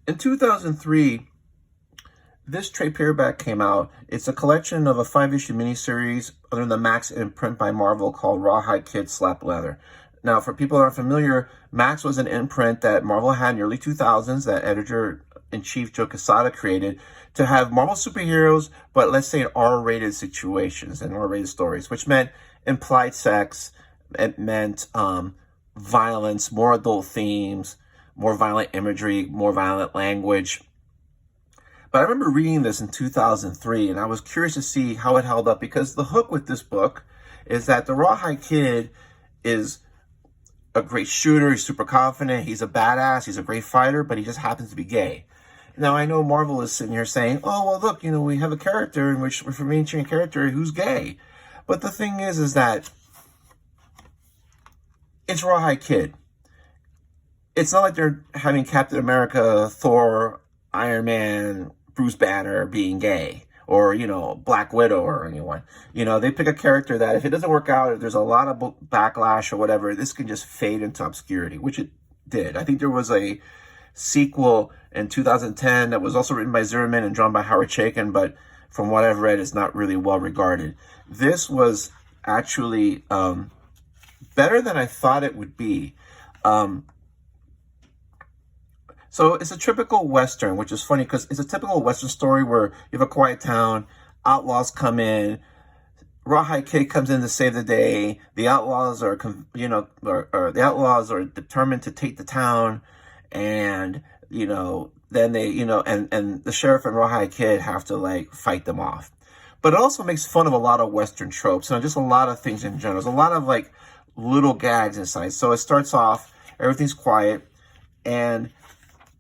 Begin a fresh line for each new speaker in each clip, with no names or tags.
In 2003, this trade paperback came out. It's a collection of a 5-issue miniseries under the Max imprint by Marvel called Rawhide Kid Slap Leather. Now, for people that aren't familiar, Max was an imprint that Marvel had in the early 2000s that editor-in-chief Joe Quesada created to have Marvel superheroes, but let's say in R-rated situations and R-rated stories, which meant implied sex, it meant violence, more adult themes, more violent imagery, more violent language. But I remember reading this in 2003, and I was curious to see how it held up, because the hook with this book is that the Rawhide Kid is a great shooter, he's super confident, he's a badass, he's a great fighter, but he just happens to be gay. Now, I know Marvel is sitting here saying, oh, well, look, we have a character in which we're featuring a character who's gay. But the thing is that it's Rawhide Kid. It's not like they're having Captain America, Thor, Iron Man, Bruce Banner being gay, or, Black Widow or anyone. They pick a character that if it doesn't work out, if there's a lot of backlash or whatever, this can just fade into obscurity, which it did. I think there was a sequel in 2010 that was also written by Zimmerman and drawn by Howard Chaykin, but from what I've read, it's not really well regarded. This was actually better than I thought it would be. So it's a typical Western, which is funny because it's a typical Western story where you have a quiet town, outlaws come in, Rawhide Kid comes in to save the day. The outlaws are, the outlaws are determined to take the town, and then they, and the sheriff and Rawhide Kid have to fight them off. But it also makes fun of a lot of Western tropes and just a lot of things in general. There's a lot of little gags inside. So it starts off, everything's quiet, and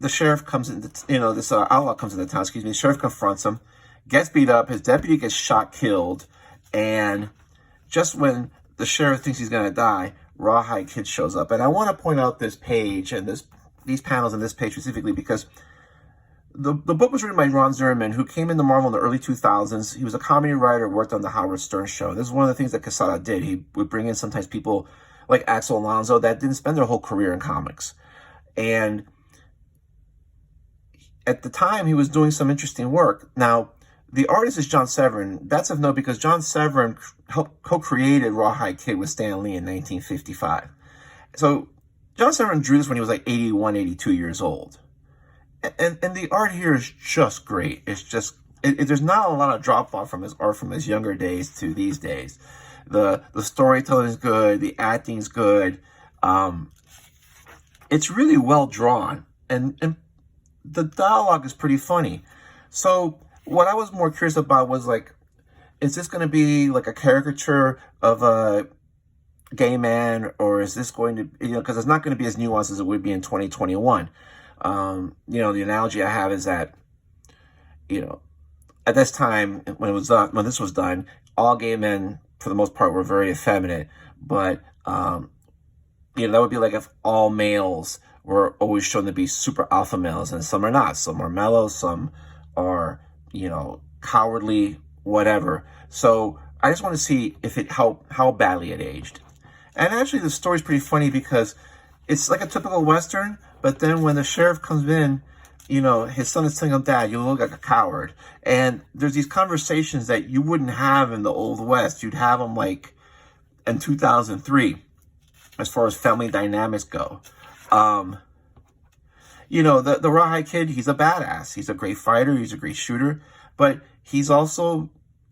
the sheriff comes in, this outlaw comes into town, the sheriff confronts him, gets beat up, his deputy gets shot, killed, and just when the sheriff thinks he's going to die, Rawhide Kid shows up. And I want to point out this page and these panels and this page specifically because the book was written by Ron Zimmerman, who came into Marvel in the early 2000s. He was a comedy writer, worked on the Howard Stern show. This is one of the things that Quesada did. He would bring in sometimes people like Axel Alonso that didn't spend their whole career in comics. And at the time, he was doing some interesting work. Now, the artist is John Severin. That's of note because John Severin co-created Rawhide Kid with Stan Lee in 1955. So John Severin drew this when he was 81, 82 years old. And the art here is just great. It's just, there's not a lot of drop-off from his art from his younger days to these days. The storytelling is good. The acting is good. It's really well drawn. And the dialogue is pretty funny. So what I was more curious about was is this going to be a caricature of a gay man, or is this going to, because it's not going to be as nuanced as it would be in 2021. The analogy I have is that, at this time when this was done, all gay men for the most part were very effeminate, but that would be like if all males were always shown to be super alpha males, and some are not. Some are mellow, some are, cowardly, whatever. So I just want to see if how badly it aged. And actually the story's pretty funny because it's like a typical Western, but then when the sheriff comes in, his son is telling him, Dad, you look like a coward. And there's these conversations that you wouldn't have in the Old West. You'd have them in 2003, as far as family dynamics go. The Rawhide Kid, he's a badass. He's a great fighter. He's a great shooter. But he's also,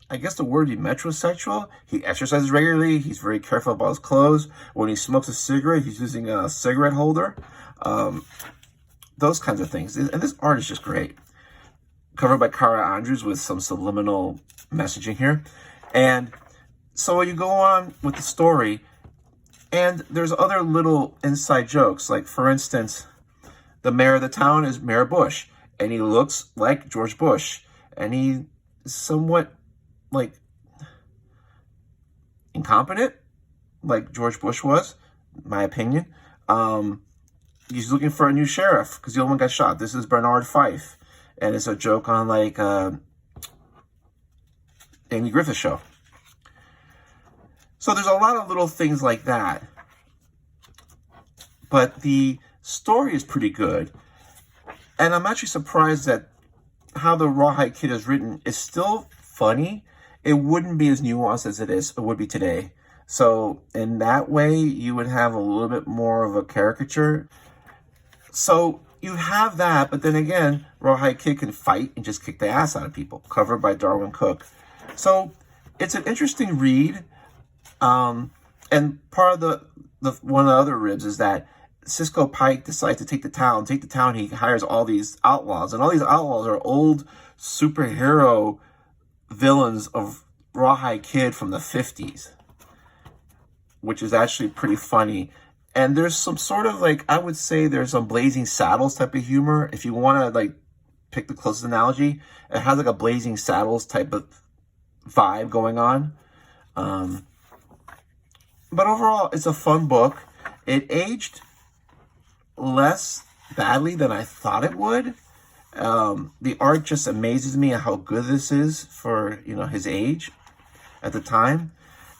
I guess the word would be metrosexual. He exercises regularly. He's very careful about his clothes. When he smokes a cigarette, he's using a cigarette holder. Those kinds of things. And this art is just great. Covered by Cara Andrews with some subliminal messaging here. And so you go on with the story, and there's other little inside jokes. Like, for instance, the mayor of the town is Mayor Bush, and he looks like George Bush, and he is somewhat incompetent, like George Bush was, in my opinion. He's looking for a new sheriff because the old one got shot. This is Bernard Fife, and it's a joke on Amy Griffith show. So there's a lot of little things like that. But the story is pretty good. And I'm actually surprised that how the Rawhide Kid is written is still funny. It wouldn't be as nuanced as it would be today. So in that way, you would have a little bit more of a caricature. So you have that, but then again, Rawhide Kid can fight and just kick the ass out of people, covered by Darwin Cook. So it's an interesting read. And part of the one of the other ribs is that Cisco Pike decides to take the town. He hires all these outlaws, and all these outlaws are old superhero villains of Rawhide Kid from the 50s, which is actually pretty funny. And there's some sort of like, I would say there's some Blazing Saddles type of humor. If you want to like pick the closest analogy, it has like a Blazing Saddles type of vibe going on. But overall, it's a fun book. It aged less badly than I thought it would. The art just amazes me at how good this is for, his age at the time.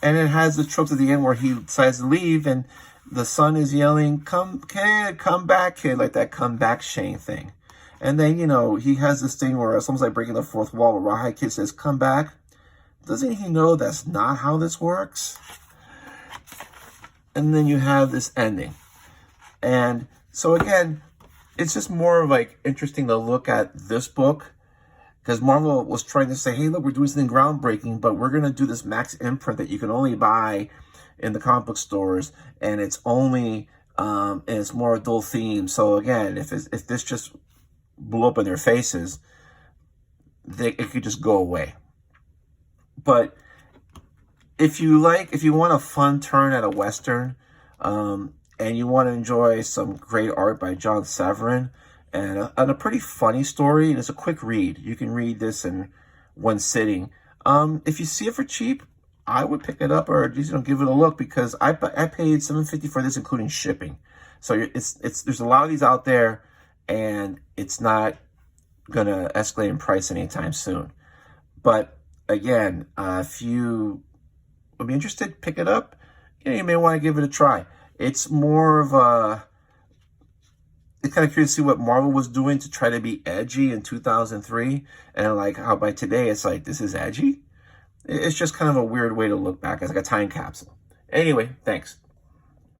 And it has the tropes at the end where he decides to leave and the son is yelling, "Come, kid, come back, kid," like that "come back, Shane" thing. And then, he has this thing where it's almost like breaking the fourth wall where Rawhide Kid says, "Come back." Doesn't he know that's not how this works? And then you have this ending. And so again, it's just more of like interesting to look at this book because Marvel was trying to say, hey, look, we're doing something groundbreaking, but we're going to do this max imprint that you can only buy in the comic book stores. And it's only, and it's more adult themed. So again, if this just blew up in their faces, it could just go away. But if you want a fun turn at a Western, and you want to enjoy some great art by John Severin and a pretty funny story, and it's a quick read. You can read this in one sitting. If you see it for cheap, I would pick it up or just give it a look because I paid $7.50 for this, including shipping. So there's a lot of these out there, and it's not gonna escalate in price anytime soon. But again, if you would be interested, pick it up. You may want to give it a try. It's more of it's kind of curious to see what Marvel was doing to try to be edgy in 2003. And like how by today, it's like, this is edgy? It's just kind of a weird way to look back as like a time capsule. Anyway, thanks.